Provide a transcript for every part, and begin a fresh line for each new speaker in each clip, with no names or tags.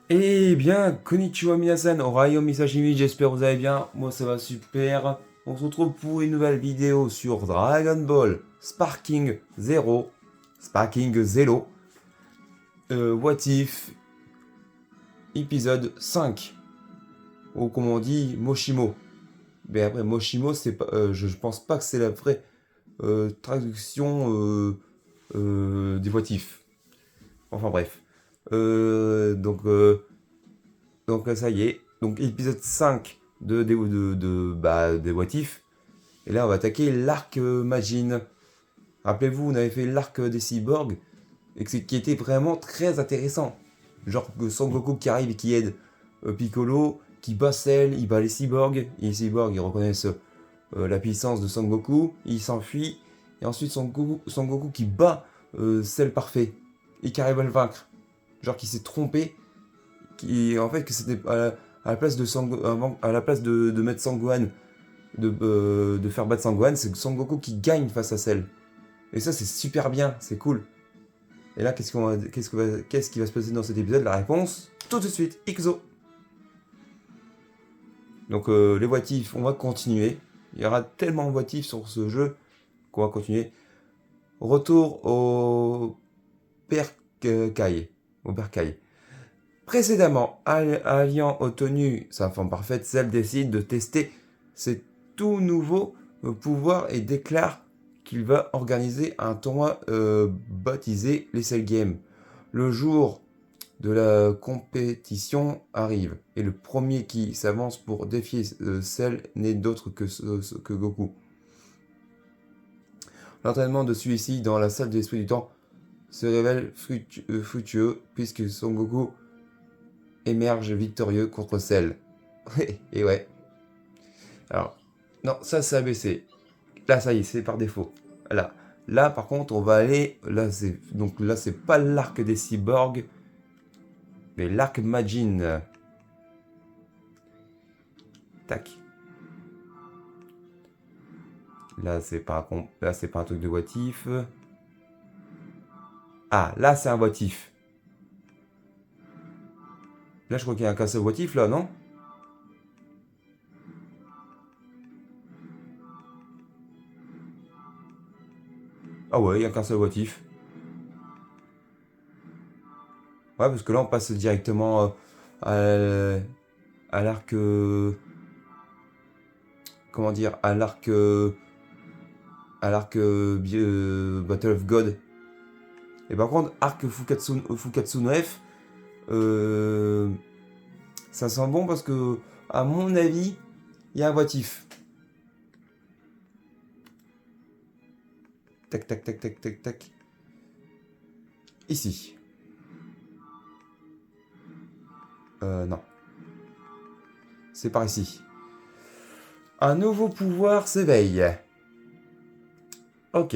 Eh bien, konnichiwa minasan, Orayo Misashimi, j'espère que vous allez bien, moi ça va super. On se retrouve pour une nouvelle vidéo sur Dragon Ball Sparking Zero, Sparking Zero, What If, épisode 5, ou comme on dit, Moshimo. Mais après, Moshimo, c'est pas, je pense pas que c'est la vraie traduction des What If. Enfin bref. Donc ça y est. Donc épisode 5 des What If. Et là on va attaquer l'arc Majin. Rappelez-vous, on avait fait l'arc des cyborgs. Qui était vraiment très intéressant. Genre que Son Goku qui arrive et qui aide Piccolo, qui bat Cell, il bat les cyborgs. Et les cyborgs ils reconnaissent la puissance de Son Goku. Il s'enfuit. Et ensuite Son Goku qui bat Cell parfait. Et qui arrive à le vaincre. Genre qui s'est trompé en fait que c'était à la place de mettre Sangohan de faire battre Sangohan, c'est Sangoku qui gagne face à Cell. Et ça c'est super bien, c'est cool. Et là qu'est-ce qui va se passer dans cet épisode? La réponse tout de suite, Ixo. Donc les voitifs, on va continuer. Il y aura tellement de voitifs sur ce jeu qu'on va continuer. Retour au Berkai. Au Berkai. Précédemment, alliant aux tenues sa forme parfaite, Cell décide de tester ses tout nouveaux pouvoirs et déclare qu'il va organiser un tournoi baptisé les Cell Games. Le jour de la compétition arrive et le premier qui s'avance pour défier Cell n'est d'autre que Goku. L'entraînement de celui-ci dans la salle de l'esprit du temps se révèle fructueux puisque Son Goku émerge victorieux contre Cell. Et ouais. Alors, non, ça c'est abaissé. Là, ça y est, c'est par défaut. Là, par contre, on va aller. Là, c'est pas l'arc des cyborgs, mais l'arc Majin. Tac. Là, c'est pas un truc de voitif. Ah, là, c'est un voitif. Là, je crois qu'il y a un casse voitif, là, non? Ah ouais, il y a qu'un seul voitif. Ouais, parce que là, on passe directement à l'arc. Comment dire? À l'arc Battle of God. Et par contre, arc Fukatsu no F, ça sent bon parce que, à mon avis, il y a un voitif. Tac, tac, tac, tac, tac, tac. Ici. Non. C'est par ici. Un nouveau pouvoir s'éveille. Ok.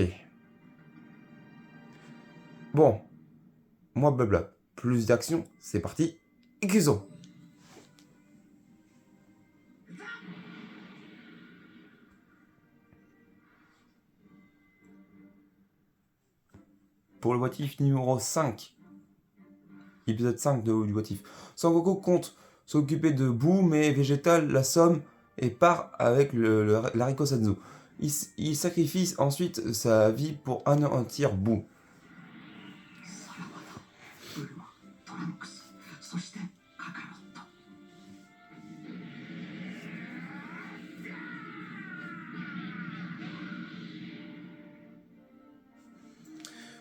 Bon. Moi, blabla. Plus d'action, c'est parti. Ikuzo. Pour le motif numéro 5. Épisode 5 du motif. Sangoku compte s'occuper de Boo, mais Végétal l'assomme et part avec l'haricot Senzu. Il sacrifie ensuite sa vie pour anéantir Boo.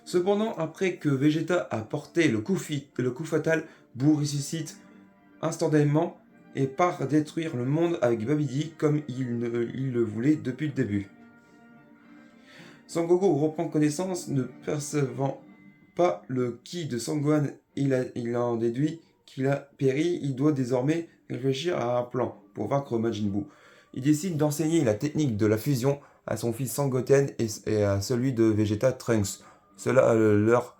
Cependant, après que Vegeta a porté le coup fatal, Boo ressuscite instantanément et part détruire le monde avec Babidi comme il le voulait depuis le début. Sangoku reprend connaissance, ne percevant pas le ki de Sangohan, il en déduit qu'il a péri. Il doit désormais réfléchir à un plan pour vaincre Majin Buu. Il décide d'enseigner la technique de la fusion à son fils Sangoten et à celui de Vegeta Trunks. Cela leur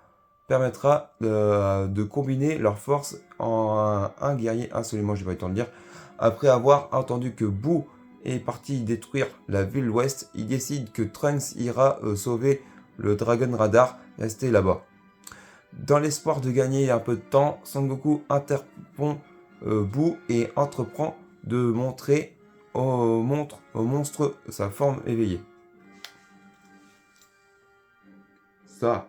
permettra de combiner leurs forces en un guerrier absolument, je vais pas eu le temps de dire. Après avoir entendu que Boo est parti détruire la ville ouest, il décide que Trunks ira sauver le Dragon Radar resté là-bas. Dans l'espoir de gagner un peu de temps, Son Goku interrompt Boo et entreprend de montrer au monstre sa forme éveillée. Ça,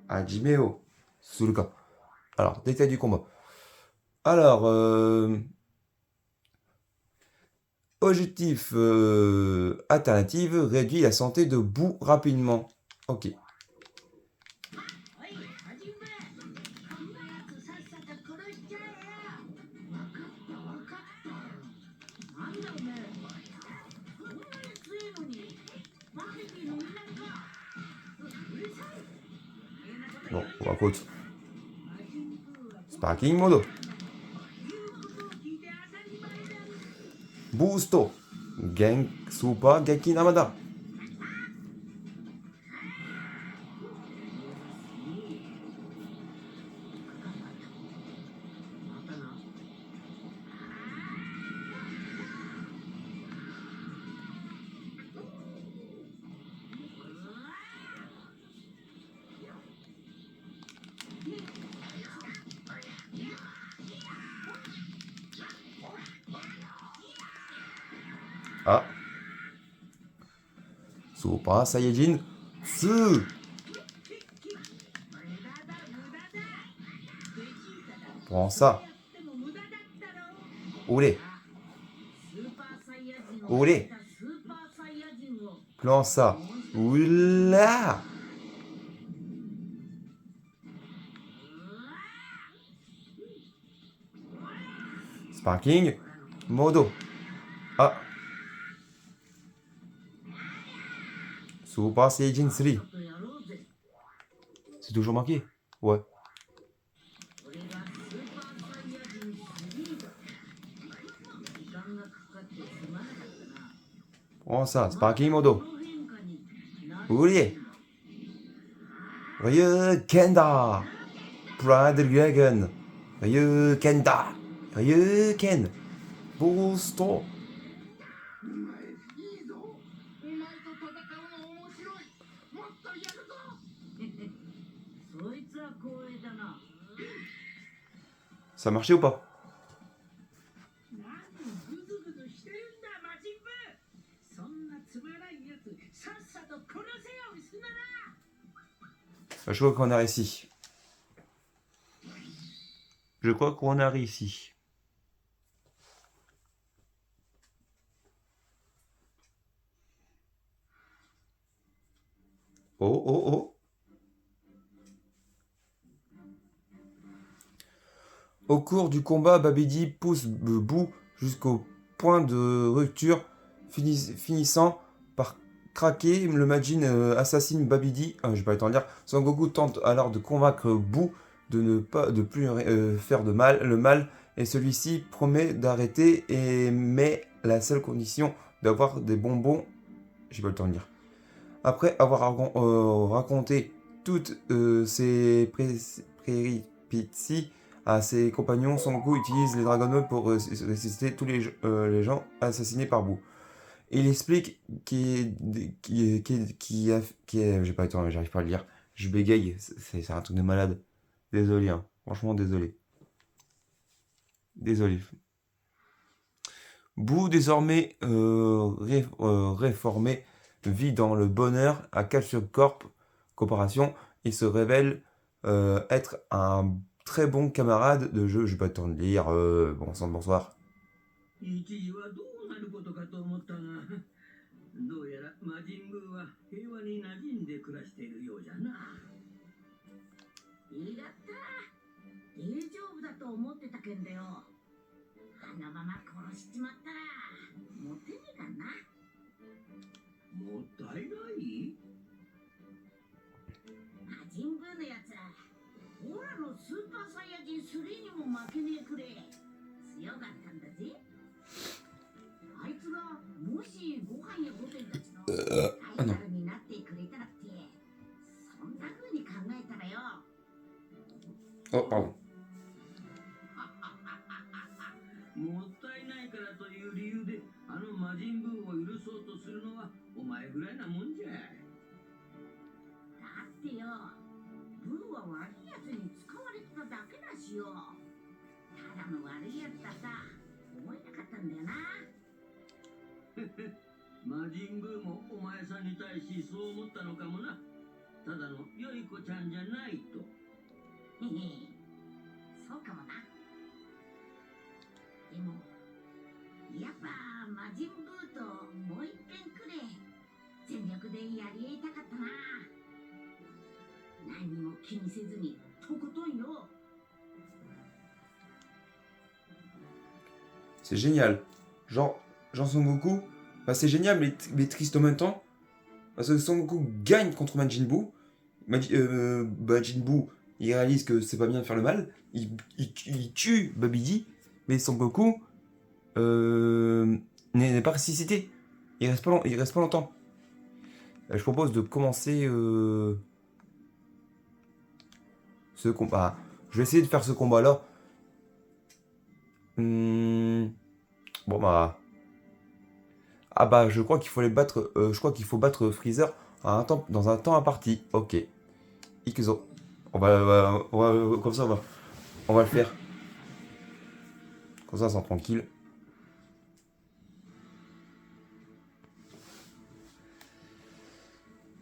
Hajimeo, Suruka. Alors, détail du combat. Alors, objectif alternative, réduit la santé de Boo rapidement. Ok. Bon, on va coach. Sparking modo. Boosto. Super Genki Namada. Ah. Super Saiyajin 2. Prends ça. Olé. Olé. Prends ça. Oula. Sparking modo. Ah. Super Saiyajin 3. C'est toujours marqué? Ouais. Prends ça, Sparking modo. Oulié. Ryu Kenda. Pride Dragon. Ryu Kenda. Ryu Ken. Boosto. Ça marchait ou pas? Je crois qu'on a réussi. Je crois qu'on a réussi. Oh, oh, oh. Au cours du combat, Babidi pousse Boo jusqu'au point de rupture, finissant par craquer. Le Majin assassine Babidi. Je vais pas le temps de dire. Son Goku tente alors de convaincre Boo de plus faire le mal, et celui-ci promet d'arrêter, mais la seule condition d'avoir des bonbons. J'ai pas le temps de dire. Après avoir raconté toutes ses péripéties à ses compagnons, Son Goku utilise les Dragon Balls pour ressusciter tous les gens assassinés par Boo. Il explique j'ai pas le temps, j'arrive pas à le lire. Je bégaye, c'est un truc de malade. Désolé, hein. Franchement désolé. Désolé. Boo, désormais réformé, vit dans le bonheur à Calcium Corp Corporation. Il se révèle être un très bon camarade de jeu. Je vais pas le temps de lire. Bon sang de bonsoir. あの Oh, pardon.
もったいないからという理由であの魔人ブーを許そうとするのはお前ぐらいなもんじゃ。だってよ、
悪いやつに使われてただけだしよ。ただの悪いやつださ思えなかったんだよな。
魔人ブーもお前さんに対しそう思ったのかもな。ただの良い子ちゃんじゃないと。
へへそうかもな。でもやっぱ魔人ブーともう一遍くれ。全力でやりたかったな。何も気にせずにとことんよ。
C'est génial. Genre Son Goku, bah c'est génial mais triste en même temps. Parce que Son Goku gagne contre Majin Buu. Majin Buu, il réalise que c'est pas bien de faire le mal. Il tue Babidi. Mais Son Goku n'est pas ressuscité. Il reste pas longtemps. Je propose de commencer ce combat. Je vais essayer de faire ce combat-là. Bon bah. Ah bah je crois qu'il faut les battre. Je crois qu'il faut battre Freezer dans un temps imparti. Ok. Ikuzo. Comme ça on va le faire. Comme ça c'est tranquille.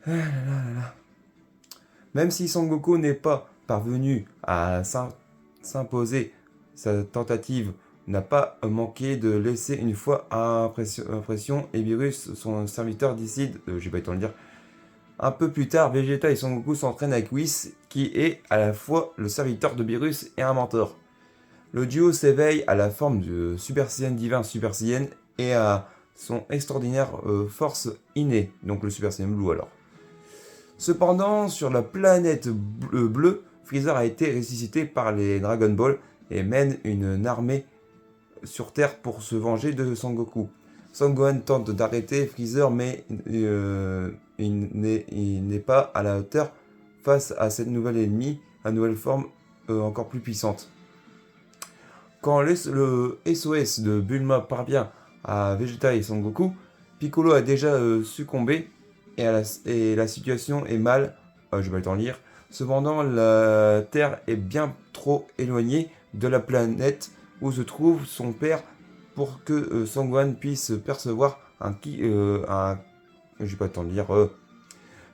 Ah là là là là. Même si Son Goku n'est pas parvenu à s'imposer, sa tentative n'a pas manqué de laisser une fois impression et Beerus, son serviteur, décide, j'ai pas eu le temps de le dire. Un peu plus tard, Vegeta et Son Goku s'entraînent avec Whis, qui est à la fois le serviteur de Beerus et un mentor. Le duo s'éveille à la forme de Super Saiyan divin Super Saiyan et à son extraordinaire force innée, donc le Super Saiyan Blue alors. Cependant, sur la planète bleue, Freezer a été ressuscité par les Dragon Ball et mène une armée sur Terre pour se venger de Son Goku. Son Gohan tente d'arrêter Freezer, mais il n'est pas à la hauteur face à cette nouvelle ennemie, à nouvelle forme encore plus puissante. Quand le SOS de Bulma parvient à Vegeta et Son Goku, Piccolo a déjà succombé et la situation est mal. Je vais pas le temps de lire. Cependant, la Terre est bien trop éloignée de la planète où se trouve son père pour que Son Gohan puisse percevoir j'ai pas le temps de lire.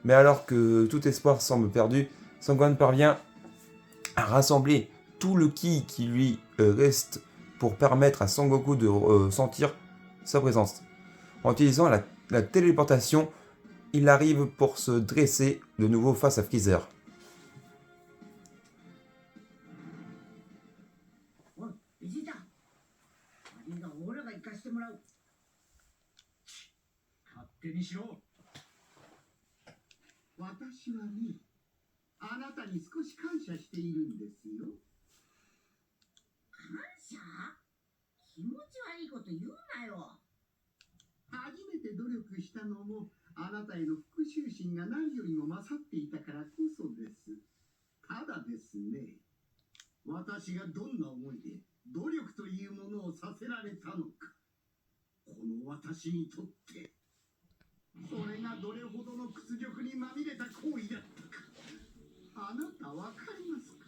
Mais alors que tout espoir semble perdu, Son Gohan parvient à rassembler tout le ki qui lui reste pour permettre à Son Goku de sentir sa présence. En utilisant la téléportation, il arrive pour se dresser de nouveau face à Freezer.
おいベジータ悪いが俺らが行かしてもらう。
勝手にしろ。
私はね、あなたに少し感謝しているんですよ。
感謝？気持ち悪いこと言うなよ。
初めて努力したのもあなたへの復讐心が何よりも勝っていたからこそです。ただですね、私がどんな思いで努力というものをさせられたのか、この私にとってそれがどれほどの屈辱にまみれた行為だったか、あなたわかりますか？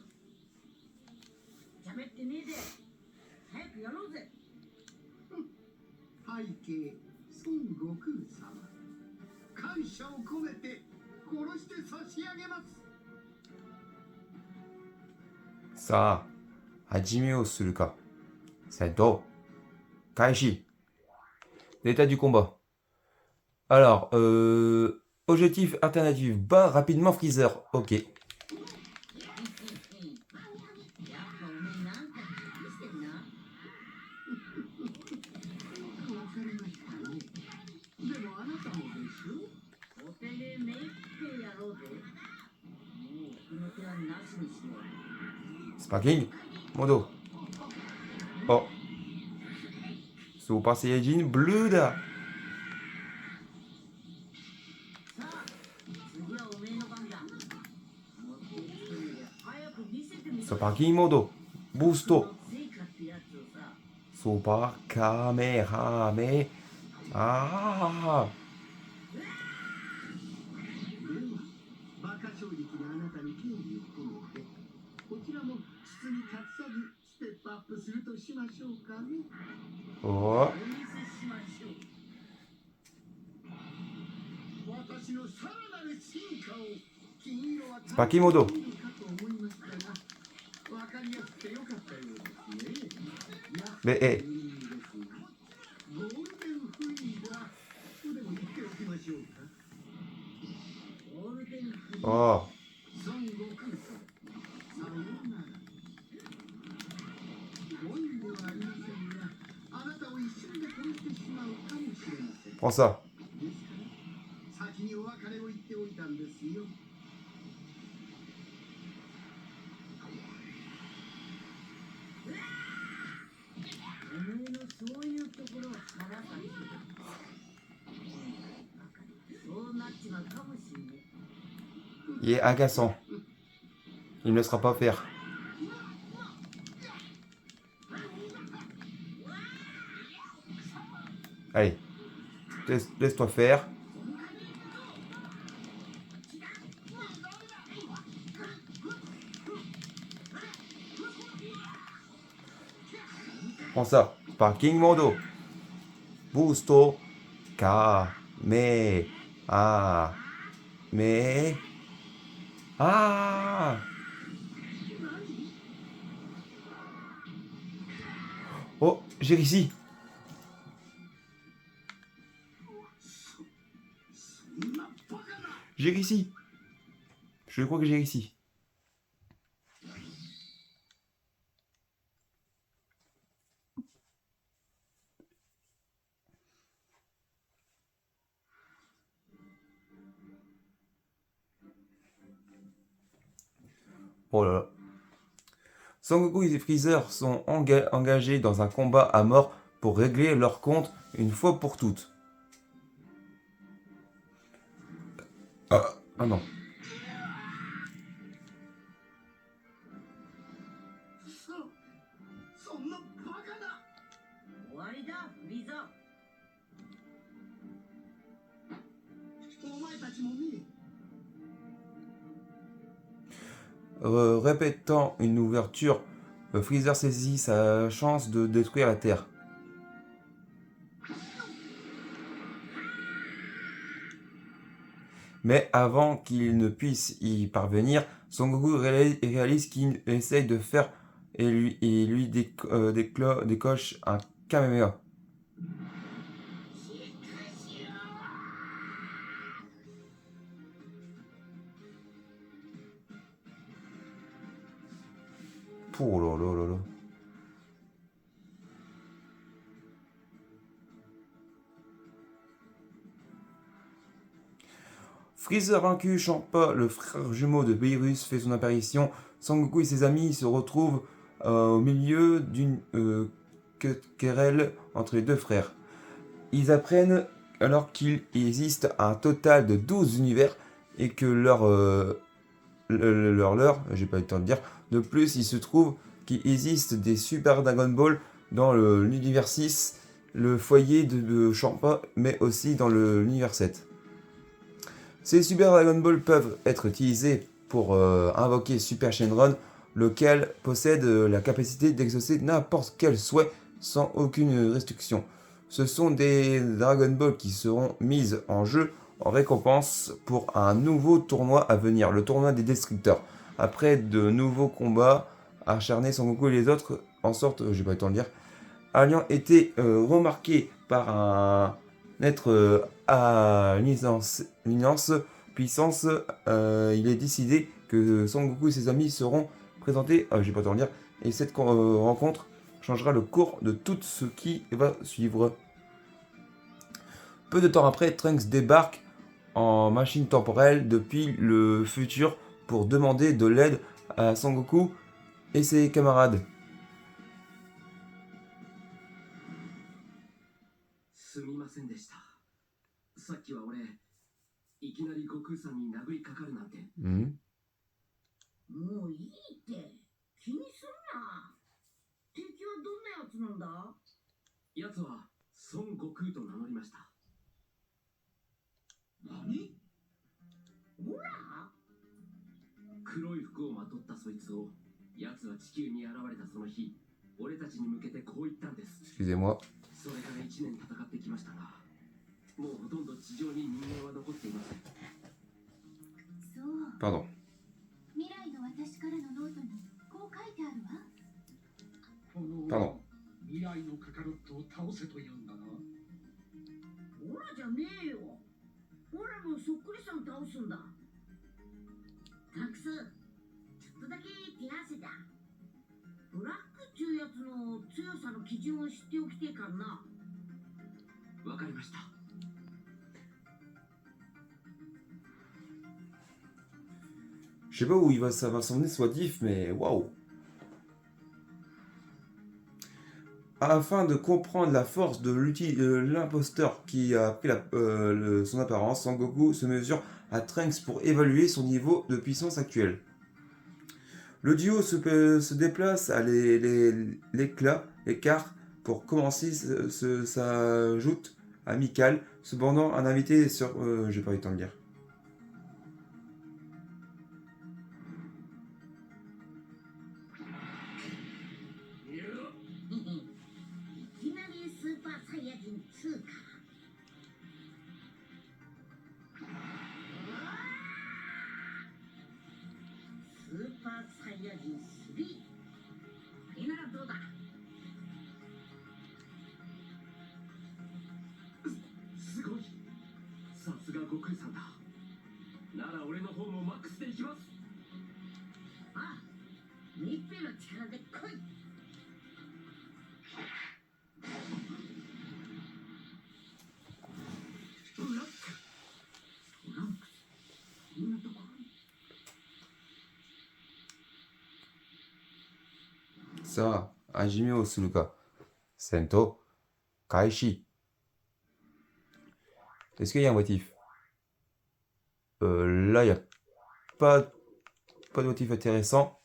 喋ってねえで早くやろうぜ。
背景孫悟空様、感謝を込めて殺して差し上げます。
さあ、始めをするか。戦闘開始。L'état du combat. Alors, objectif alternatif bas rapidement Freezer. Ok.
やっぱおめえなんか隠してんな。
わかりましたね。でもあなたもでしょ。
おてめえ目いっぺいやろうぜ。もうこの手はなしにしろ。
Sparking. Modo. Oh. Super Saiyajin Blue da.
さあ次はおめえの番だ。もってきてみりゃ早く見せてみろ。
Sparking Modo. Boosto.
成果ってやつをさ。
Super Kamehame. Ah.
では、馬鹿正直なあなたに敬意を込めても包み隠さずステップアップするとしましょうかね。
Oh.
お見せしましょう。
私のさらなる進化を金色は
Pakimodo
感じるかと思いましたが、わかりやすくてよかったようですね。
Mais eh,
ゴールデンフリーダーとでも言っておきましょうか。ゴールデンフリーダー
oh.
孫悟空さん、さようなら。ご縁ではありませんが、あなたを一瞬で殺してしまうかもしれません。
Prends ça.
ですから、先にお別れを言っておいたんですよ。
おめえのそういうところは腹が立つ。そうなっちまうかもしんねえ。
Il est agaçant. Il ne laissera pas faire. Allez, laisse-toi faire. Prends ça. Parking Modo. Busto. Ka. Me. Ah. Me. Ah. Oh, j'ai réussi.
そんなバカな。
J'ai réussi. Je crois que j'ai réussi. Oh là là. Son Goku et Freezer sont engagés dans un combat à mort pour régler leur compte une fois pour toutes. Ah non.
そんなバカな。
終わりだ、フリーザ。
お前たちもね。
Répétant une ouverture, Freezer saisit sa chance de détruire la Terre. Mais avant qu'il ne puisse y parvenir, Son Goku réalise qu'il essaye de faire et lui décoche un Kamehameha. Oh là là là là. Freezer vaincu, Champa, le frère jumeau de Beerus, fait son apparition. Sangoku et ses amis se retrouvent au milieu d'une querelle entre les deux frères. Ils apprennent alors qu'il existe un total de 12 univers et que j'ai pas eu le temps de dire, de plus il se trouve qu'il existe des Super Dragon Ball dans l'univers 6, le foyer de Champa, mais aussi dans l'univers 7. Ces Super Dragon Ball peuvent être utilisés pour invoquer Super Shenron, lequel possède la capacité d'exaucer n'importe quel souhait sans aucune restriction. Ce sont des Dragon Ball qui seront mises en jeu en récompense pour un nouveau tournoi à venir, le tournoi des Destructeurs. Après de nouveaux combats acharnés, Son Goku et les autres en sorte, j'ai pas eu le temps de dire, ayant été remarqués par un être à l'immense puissance, il est décidé que Son Goku et ses amis seront présentés, j'ai pas le temps de dire, et cette rencontre changera le cours de tout ce qui va suivre. Peu de temps après, Trunks débarque en machine temporelle depuis le futur pour demander de l'aide à Son Goku et ses camarades.
すみませんでした。さっきは俺、いきなり悟空さんに殴りかかるなんて。
もういいって。気にすんな。敵はどんなやつなんだ？
奴は孫悟空と名乗りました。
何？
ほら？
黒い服をまとったそいつを奴は地球に現れたその日、俺たちに向けてこう言ったんです。
Excusez-moi.
それから1年戦ってきましたが、もうほとんど地上に人間は残っていません。
そう。
Pardon.
未来の私からのノートにこう書いてあるわ。
Pardon.
未来のカカロットを倒せと言うんだな。
オラじゃねえよ。オラのそっくりさん倒すんだ。タンクス、ちょっとだけ手汗だ。ブラックっちゅうやつの強さの基準を知っておきてえかな。
わかりました。
Je sais pas où ça va s'emmener ce Watif, mais waouh! Afin de comprendre la force de l'imposteur qui a pris son apparence, Sangoku se mesure à Trunks pour évaluer son niveau de puissance actuel. Le duo se déplace à l'écart pour commencer sa joute amicale. Cependant, un invité sur... j'ai pas eu le temps de lire.
いきなりスーパーサイヤ人2か。スーパーサイヤ人3。これならどうだ。
すごい。さすが悟空さんだ。なら俺の方もマックスでいきます。
ああ、ミッペの力で来い。ブラック、トランクス、こんなところに。
さあ、始めをするか。戦闘、開始。Est-ce qu'il y a un motif? Là, il n'y a pas de motif intéressant.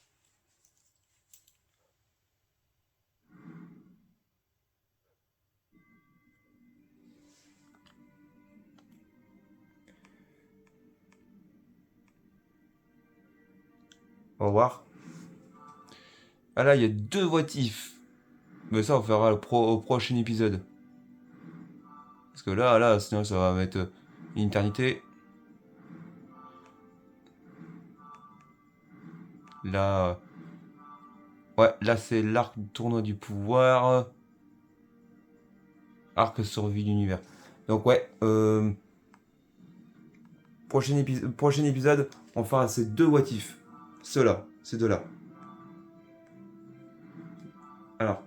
On va voir. Ah là, il y a 2 motifs. Mais ça, on fera au prochain épisode. Parce que là, sinon ça va mettre une éternité. Là... Ouais, là c'est l'arc du tournoi du pouvoir. Arc survie d'univers. Donc ouais, prochain épisode, on fera ces 2 what if. Ceux-là, ces 2-là. Alors.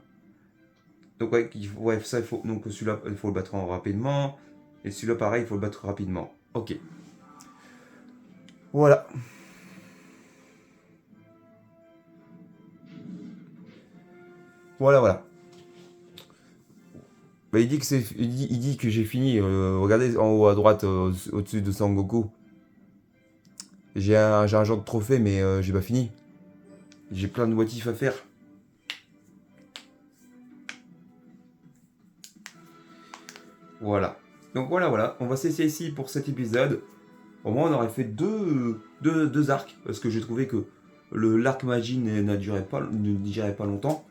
Donc ouais, ça il faut. Donc celui-là, il faut le battre rapidement. Et celui-là pareil, il faut le battre rapidement. Ok. Voilà. Voilà. Bah, il dit que j'ai fini. Regardez en haut à droite, au-dessus de Sangoku. J'ai un genre de trophée, mais j'ai pas fini. J'ai plein de what if à faire. Voilà. Donc voilà. On va cesser ici pour cet épisode. Au moins, on aurait fait deux arcs. Parce que j'ai trouvé que l'arc Majin ne durait pas longtemps.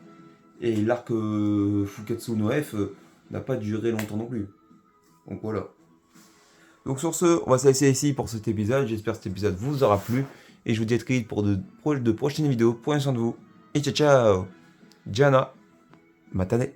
Et l'arc Fukatsu no F n'a pas duré longtemps non plus. Donc voilà. Donc sur ce, on va se laisser ici pour cet épisode. J'espère que cet épisode vous aura plu. Et je vous dis à très vite pour de prochaines vidéos. Prenez soin de vous. Et ciao ciao. Jana. Matane.